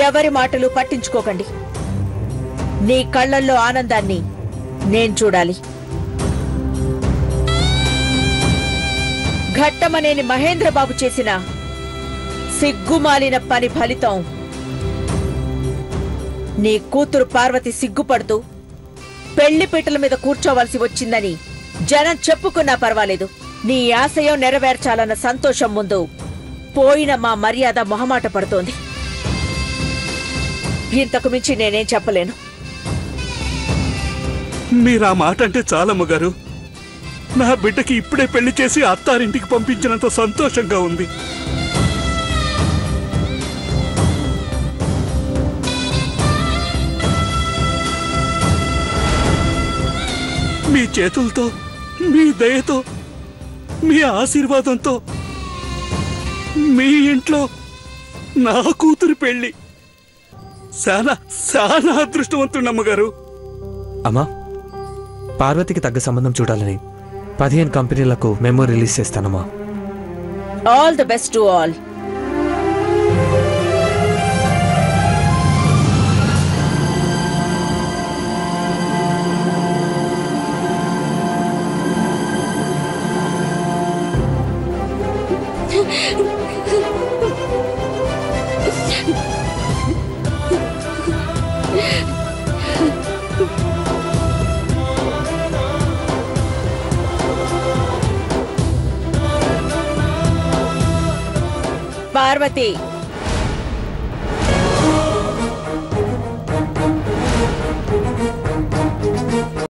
ఎవరి మాటలు పట్టించుకోకండి. నీ కళ్ళల్లో ఆనందాన్ని నేను చూడాలి. ఘట్టమనేని మహేంద్రబాబు చేసిన సిగ్గుమాలిన పని ఫలితం నీ కూతురు పార్వతి సిగ్గుపడుతూ పెళ్లిపీటల మీద కూర్చోవలసి వచ్చిందని జనం చెప్పుకున్నా పర్వాలేదు. నీ ఆశయం నెరవేర్చాలన్న సంతోషం ముందు పోయిన మా మర్యాద మొహమాట పడుతోంది. ఇంతకు మించి నేనేం చెప్పలేను. మీరా మాట అంటే చాలమ్మగారు. నా బిడ్డకి ఇప్పుడే పెళ్లి చేసి అత్తారింటికి పంపించినంత సంతోషంగా ఉంది. మీ చేతులతో, మీ దయతో, మీ ఆశీర్వాదంతో మీ ఇంట్లో నా కూతురు పెళ్లి. చాలా చాలా అదృష్టవంతుడమ్మగారు. అమ్మా, పార్వతికి తగ్గ సంబంధం చూడాలని 15 కంపెనీలకు మెమో రిలీజ్ చేస్తానమ్మా. All the best to all. Parvati,